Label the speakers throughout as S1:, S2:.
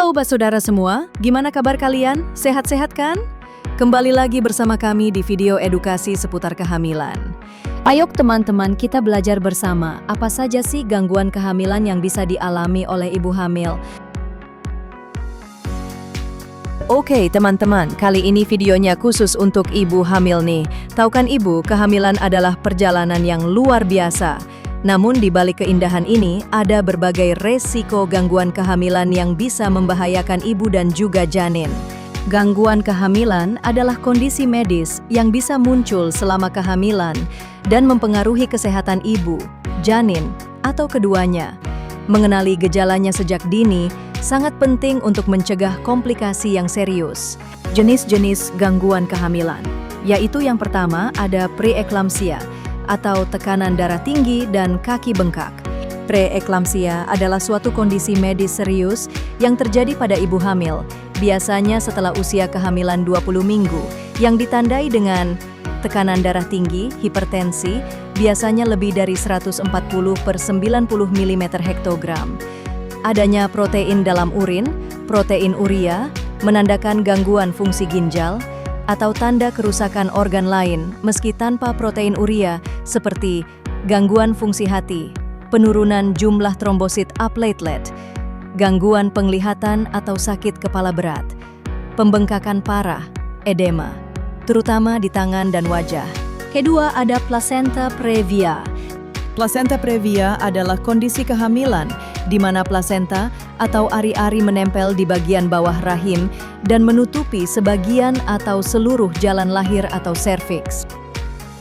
S1: Halo saudara semua, gimana kabar kalian? Sehat-sehat kan? Kembali lagi bersama kami di video edukasi seputar kehamilan. Ayo teman-teman, kita belajar bersama apa saja sih gangguan kehamilan yang bisa dialami oleh ibu hamil. Oke teman-teman, kali ini videonya khusus untuk ibu hamil nih. Tahu kan ibu, kehamilan adalah perjalanan yang luar biasa. Namun di balik keindahan ini, ada berbagai resiko gangguan kehamilan yang bisa membahayakan ibu dan juga janin. Gangguan kehamilan adalah kondisi medis yang bisa muncul selama kehamilan dan mempengaruhi kesehatan ibu, janin, atau keduanya. Mengenali gejalanya sejak dini sangat penting untuk mencegah komplikasi yang serius. Jenis-jenis gangguan kehamilan, yaitu yang pertama ada preeklamsia, atau tekanan darah tinggi dan kaki bengkak. Preeklamsia adalah suatu kondisi medis serius yang terjadi pada ibu hamil, biasanya setelah usia kehamilan 20 minggu, yang ditandai dengan tekanan darah tinggi, hipertensi, biasanya lebih dari 140/90 mm hektogram. Adanya protein dalam urin, protein urea, menandakan gangguan fungsi ginjal, atau tanda kerusakan organ lain meski tanpa protein urea seperti gangguan fungsi hati, penurunan jumlah trombosit A platelet, gangguan penglihatan atau sakit kepala berat, pembengkakan parah, edema, terutama di tangan dan wajah. Kedua ada placenta previa. Placenta previa adalah kondisi kehamilan di mana plasenta atau ari-ari menempel di bagian bawah rahim dan menutupi sebagian atau seluruh jalan lahir atau serviks.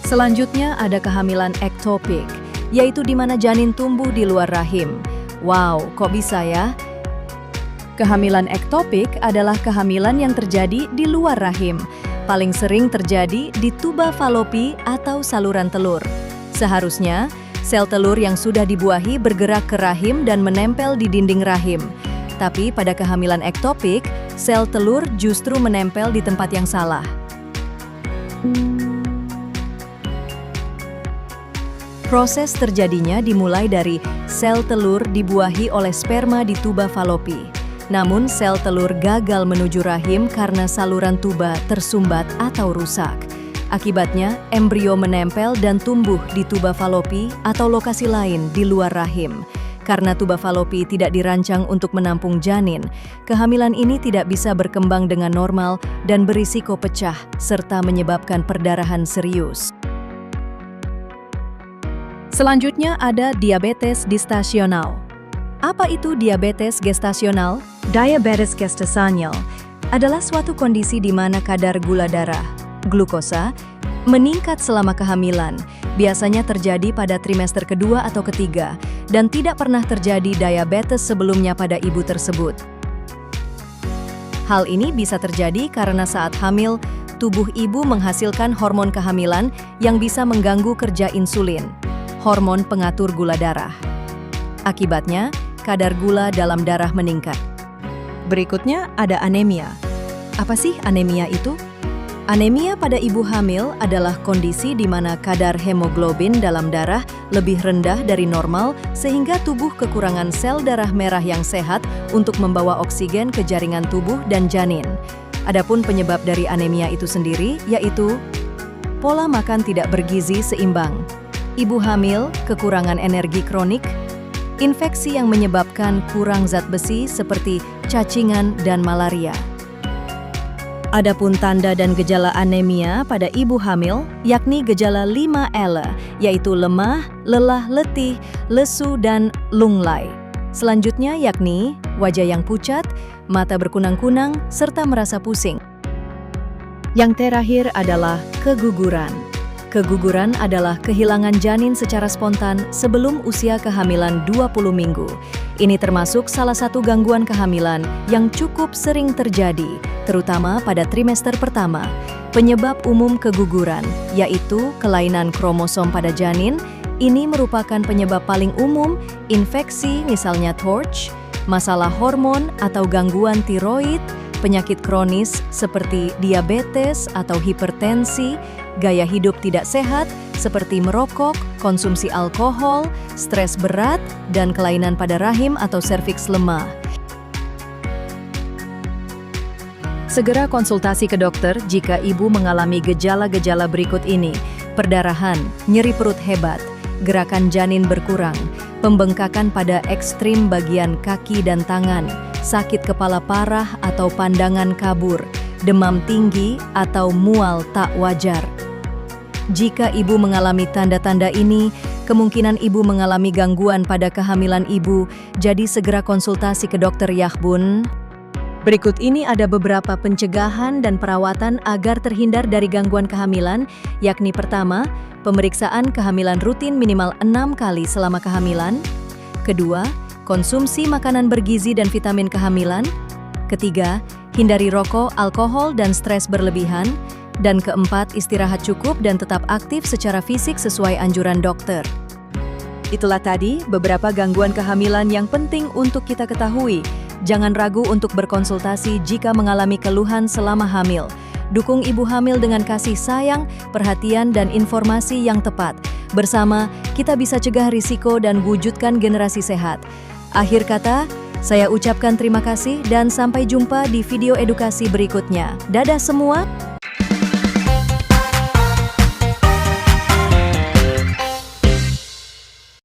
S1: Selanjutnya ada kehamilan ektopik, yaitu di mana janin tumbuh di luar rahim. Wow, kok bisa ya? Kehamilan ektopik adalah kehamilan yang terjadi di luar rahim. Paling sering terjadi di tuba falopi atau saluran telur. Seharusnya, sel telur yang sudah dibuahi bergerak ke rahim dan menempel di dinding rahim. Tapi pada kehamilan ektopik, sel telur justru menempel di tempat yang salah. Proses terjadinya dimulai dari sel telur dibuahi oleh sperma di tuba falopi. Namun sel telur gagal menuju rahim karena saluran tuba tersumbat atau rusak. Akibatnya, embrio menempel dan tumbuh di tuba falopi atau lokasi lain di luar rahim. Karena tuba falopi tidak dirancang untuk menampung janin, kehamilan ini tidak bisa berkembang dengan normal dan berisiko pecah, serta menyebabkan perdarahan serius. Selanjutnya ada diabetes gestasional. Apa itu diabetes gestasional? Diabetes gestasional adalah suatu kondisi di mana kadar gula darah, glukosa, meningkat selama kehamilan, biasanya terjadi pada trimester kedua atau ketiga, dan tidak pernah terjadi diabetes sebelumnya pada ibu tersebut. Hal ini bisa terjadi karena saat hamil, tubuh ibu menghasilkan hormon kehamilan yang bisa mengganggu kerja insulin, hormon pengatur gula darah. Akibatnya, kadar gula dalam darah meningkat. Berikutnya ada anemia. Apa sih anemia itu? Anemia pada ibu hamil adalah kondisi di mana kadar hemoglobin dalam darah lebih rendah dari normal sehingga tubuh kekurangan sel darah merah yang sehat untuk membawa oksigen ke jaringan tubuh dan janin. Adapun penyebab dari anemia itu sendiri yaitu pola makan tidak bergizi seimbang, ibu hamil kekurangan energi kronik, infeksi yang menyebabkan kurang zat besi seperti cacingan dan malaria. Adapun tanda dan gejala anemia pada ibu hamil, yakni gejala 5L, yaitu lemah, lelah, letih, lesu, dan lunglai. Selanjutnya yakni wajah yang pucat, mata berkunang-kunang, serta merasa pusing. Yang terakhir adalah keguguran. Keguguran adalah kehilangan janin secara spontan sebelum usia kehamilan 20 minggu. Ini termasuk salah satu gangguan kehamilan yang cukup sering terjadi, terutama pada trimester pertama. Penyebab umum keguguran, yaitu kelainan kromosom pada janin, ini merupakan penyebab paling umum, infeksi misalnya TORCH, masalah hormon atau gangguan tiroid, penyakit kronis seperti diabetes atau hipertensi, gaya hidup tidak sehat seperti merokok, konsumsi alkohol, stres berat, dan kelainan pada rahim atau serviks lemah. Segera konsultasi ke dokter jika ibu mengalami gejala-gejala berikut ini: perdarahan, nyeri perut hebat, gerakan janin berkurang, pembengkakan pada ekstrim bagian kaki dan tangan, sakit kepala parah atau pandangan kabur, demam tinggi atau mual tak wajar. Jika ibu mengalami tanda-tanda ini, kemungkinan ibu mengalami gangguan pada kehamilan ibu, jadi segera konsultasi ke dokter ya bun. Berikut ini ada beberapa pencegahan dan perawatan agar terhindar dari gangguan kehamilan, yakni pertama, pemeriksaan kehamilan rutin minimal 6 kali selama kehamilan. Kedua, konsumsi makanan bergizi dan vitamin kehamilan. Ketiga, hindari rokok, alkohol, dan stres berlebihan. Dan keempat, istirahat cukup dan tetap aktif secara fisik sesuai anjuran dokter. Itulah tadi beberapa gangguan kehamilan yang penting untuk kita ketahui. Jangan ragu untuk berkonsultasi jika mengalami keluhan selama hamil. Dukung ibu hamil dengan kasih sayang, perhatian, dan informasi yang tepat. Bersama, kita bisa cegah risiko dan wujudkan generasi sehat. Akhir kata, saya ucapkan terima kasih dan sampai jumpa di video edukasi berikutnya. Dadah semua!